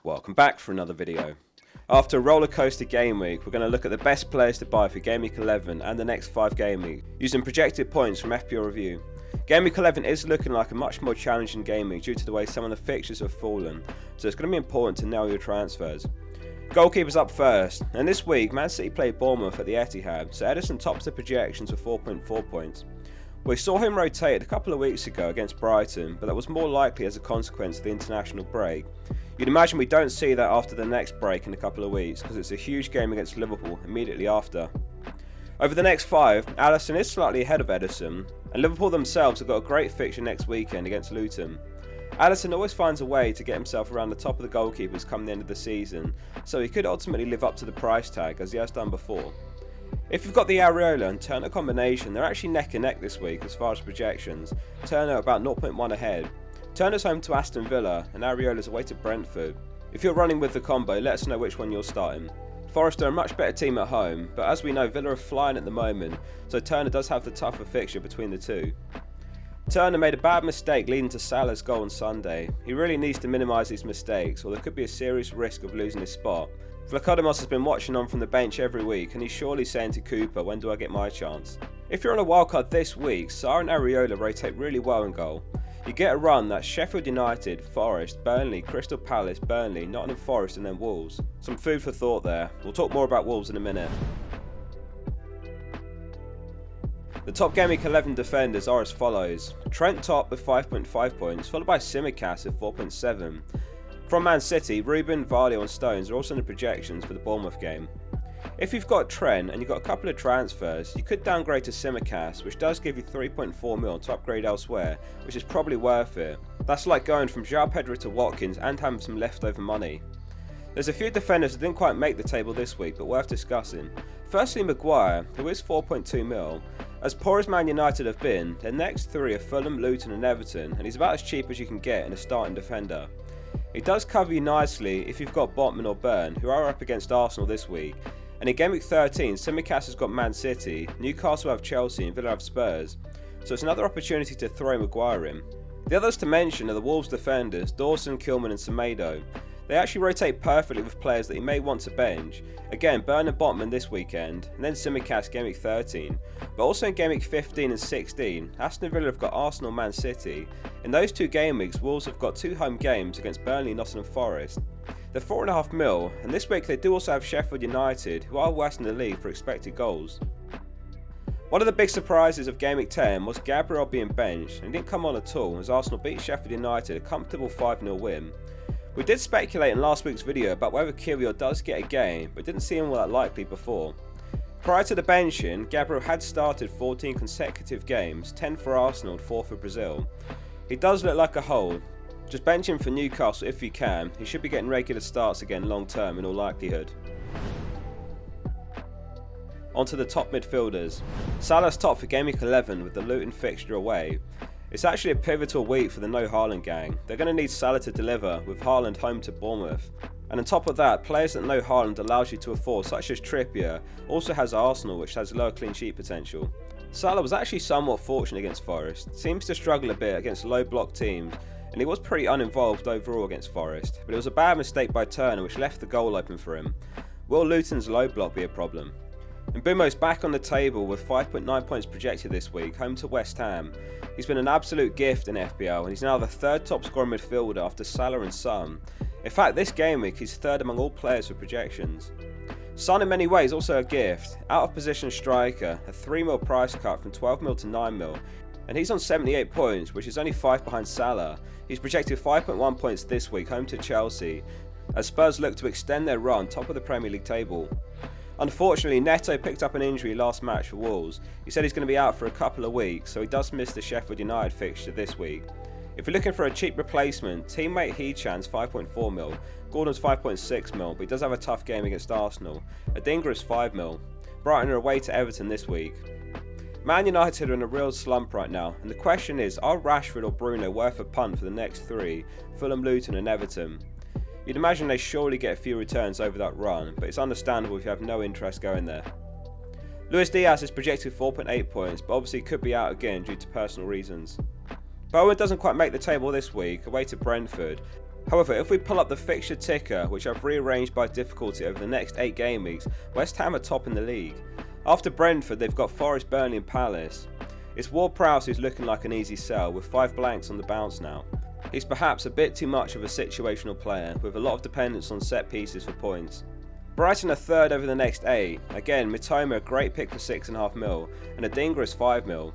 Welcome back for another video. After a rollercoaster game week, we're going to look at the best players to buy for Game Week 11 and the next 5 game weeks, using projected points from FPL Review. Game Week 11 is looking like a much more challenging game week due to the way some of the fixtures have fallen, so it's going to be important to nail your transfers. Goalkeepers up first, and this week Man City played Bournemouth at the Etihad, so Ederson tops the projections with 4.4 points. We saw him rotate a couple of weeks ago against Brighton, but that was more likely as a consequence of the international break. You'd imagine we don't see that after the next break in a couple of weeks, because it's a huge game against Liverpool immediately after. Over the next 5, Alisson is slightly ahead of Ederson, and Liverpool themselves have got a great fixture next weekend against Luton. Alisson always finds a way to get himself around the top of the goalkeepers come the end of the season, so he could ultimately live up to the price tag as he has done before. If you've got the Areola and Turner combination, they're actually neck and neck this week as far as projections, Turner about 0.1 ahead. Turner's home to Aston Villa and Areola's away to Brentford. If you're running with the combo, let us know which one you're starting. Forest are a much better team at home, but as we know Villa are flying at the moment, so Turner does have the tougher fixture between the two. Turner made a bad mistake leading to Salah's goal on Sunday. He really needs to minimise these mistakes, or there could be a serious risk of losing his spot. Vlachodimos has been watching on from the bench every week, and he's surely saying to Cooper, when do I get my chance? If you're on a wildcard this week, Sarr and Areola rotate really well in goal. You get a run that's Sheffield United, Forest, Burnley, Crystal Palace, Burnley, Nottingham Forest and then Wolves. Some food for thought there. We'll talk more about Wolves in a minute. The top Game Week 11 defenders are as follows. Trent top with 5.5 points, followed by Tsimikas with 4.7. From Man City, Ruben, Vardy and Stones are also in the projections for the Bournemouth game. If you've got Trent and you've got a couple of transfers, you could downgrade to Tsimikas, which does give you 3.4 mil to upgrade elsewhere, which is probably worth it. That's like going from João Pedro to Watkins and having some leftover money. There's a few defenders that didn't quite make the table this week, but worth discussing. Firstly, Maguire, who is 4.2 mil. As poor as Man United have been, their next 3 are Fulham, Luton and Everton, and he's about as cheap as you can get in a starting defender. He does cover you nicely if you've got Botman or Burn, who are up against Arsenal this week. And in Game Week 13, Tsimikas has got Man City, Newcastle have Chelsea and Villa have Spurs, so it's another opportunity to throw Maguire in. The others to mention are the Wolves defenders, Dawson, Kilman and Semedo. They actually rotate perfectly with players that you may want to bench. Again, Burn and Botman this weekend, and then Tsimikas Game Week 13. But also in Game Week 15 and 16, Aston Villa have got Arsenal and Man City. In those 2 game weeks, Wolves have got 2 home games against Burnley and Nottingham Forest. They're 4.5 mil, and this week they do also have Sheffield United, who are worst in the league for expected goals. One of the big surprises of Game Week 10 was Gabriel being benched, and he didn't come on at all as Arsenal beat Sheffield United a comfortable 5-0 win. We did speculate in last week's video about whether Kirill does get a game, but didn't seem all that likely before. Prior to the benching, Gabriel had started 14 consecutive games, 10 for Arsenal and 4 for Brazil. He does look like a hold. Just bench him for Newcastle if you can. He should be getting regular starts again long term in all likelihood. On to the top midfielders. Salah's top for Game Week 11 with the Luton fixture away. It's actually a pivotal week for the no Haaland gang. They're going to need Salah to deliver with Haaland home to Bournemouth. And on top of that, players that no Haaland allows you to afford, such as Trippier, also has Arsenal, which has lower clean sheet potential. Salah was actually somewhat fortunate against Forest, seems to struggle a bit against low block teams, and he was pretty uninvolved overall against Forest, but it was a bad mistake by Turner which left the goal open for him. Will Luton's low block be a problem? And Mbumo's back on the table with 5.9 points projected this week, home to West Ham. He's been an absolute gift in FPL and he's now the 3rd top scorer midfielder after Salah and Son. In fact, this game week he's 3rd among all players for projections. Son in many ways also a gift, out of position striker, a 3 mil price cut from 12 mil to 9 mil, and he's on 78 points, which is only 5 behind Salah. He's projected 5.1 points this week, home to Chelsea, as Spurs look to extend their run top of the Premier League table. Unfortunately, Neto picked up an injury last match for Wolves. He said he's going to be out for a couple of weeks, so he does miss the Sheffield United fixture this week. If you're looking for a cheap replacement, teammate Hechan's 5.4 mil, Gordon's 5.6 mil, but he does have a tough game against Arsenal. Adingra is 5 mil. Brighton are away to Everton this week. Man United are in a real slump right now, and the question is, are Rashford or Bruno worth a punt for the next 3, Fulham, Luton and Everton? You'd imagine they surely get a few returns over that run, but it's understandable if you have no interest going there. Luis Diaz is projected 4.8 points, but obviously could be out again due to personal reasons. Bowen doesn't quite make the table this week, away to Brentford. However, if we pull up the fixture ticker, which I've rearranged by difficulty over the next 8 game weeks, West Ham are top in the league. After Brentford, they've got Forest, Burnley and Palace. It's Ward-Prowse who's looking like an easy sell, with 5 blanks on the bounce now. He's perhaps a bit too much of a situational player, with a lot of dependence on set pieces for points. Brighton are third over the next 8. Again, Mitoma a great pick for 6.5 mil, and Adingra is 5 mil.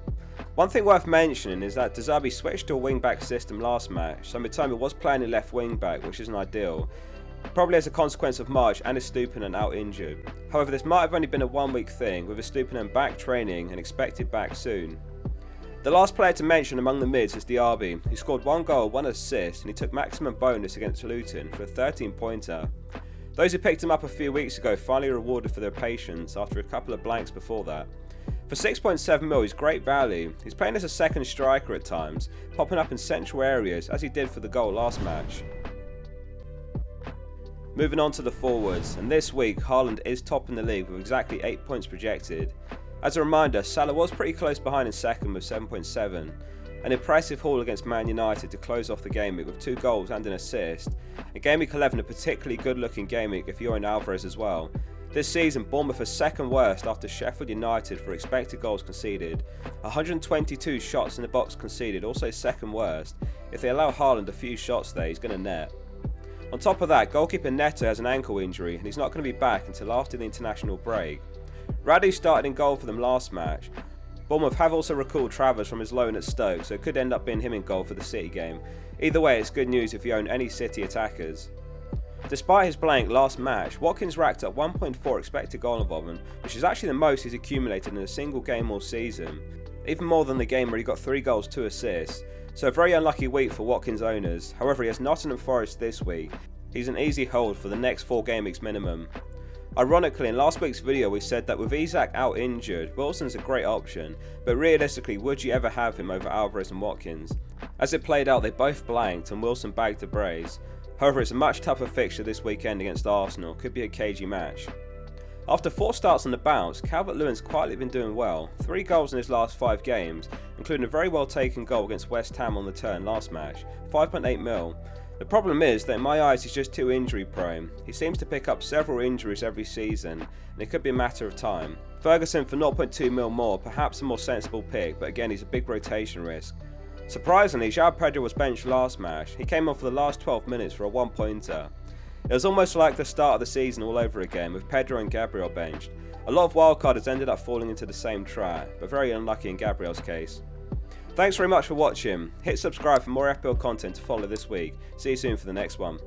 One thing worth mentioning is that De Zerbi switched to a wing-back system last match, so Mitoma was playing in left wing-back, which isn't ideal. Probably as a consequence of March and Estupiñán out injured. However, this might have only been a 1-week thing, with Estupiñán back training and expected back soon. The last player to mention among the mids is Diaby, who scored 1 goal, 1 assist, and he took maximum bonus against Luton for a 13-pointer. Those who picked him up a few weeks ago finally rewarded for their patience after a couple of blanks before that. For 6.7 mil, he's great value. He's playing as a second striker at times, popping up in central areas as he did for the goal last match. Moving on to the forwards, and this week Haaland is top in the league with exactly 8 points projected. As a reminder, Salah was pretty close behind in second with 7.7. An impressive haul against Man United to close off the game week with 2 goals and an assist. And Game Week 11 a particularly good looking game week if you're in Alvarez as well. This season, Bournemouth are second worst after Sheffield United for expected goals conceded. 122 shots in the box conceded, also second worst. If they allow Haaland a few shots there, he's going to net. On top of that, goalkeeper Neto has an ankle injury and he's not going to be back until after the international break. Radu started in goal for them last match. Bournemouth have also recalled Travers from his loan at Stoke, so it could end up being him in goal for the City game. Either way, it's good news if you own any City attackers. Despite his blank last match, Watkins racked up 1.4 expected goal involvement, which is actually the most he's accumulated in a single game all season. Even more than the game where he got 3 goals, 2 assists. So a very unlucky week for Watkins owners. However, he has Nottingham Forest this week. He's an easy hold for the next 4 game weeks minimum. Ironically, in last week's video we said that with Isak out injured, Wilson's a great option, but realistically would you ever have him over Alvarez and Watkins? As it played out, they both blanked and Wilson bagged a brace. However, it's a much tougher fixture this weekend against Arsenal, could be a cagey match. After 4 starts on the bounce, Calvert-Lewin's quietly been doing well, 3 goals in his last 5 games, including a very well taken goal against West Ham on the turn last match, 5.8 mil. The problem is that in my eyes he's just too injury prone. He seems to pick up several injuries every season, and it could be a matter of time. Ferguson for 0.2 mil more, perhaps a more sensible pick, but again he's a big rotation risk. Surprisingly, João Pedro was benched last match. He came on for the last 12 minutes for a 1-pointer. It was almost like the start of the season all over again, with Pedro and Gabriel benched. A lot of wildcarders ended up falling into the same trap, but very unlucky in Gabriel's case. Thanks very much for watching. Hit subscribe for more FPL content to follow this week. See you soon for the next one.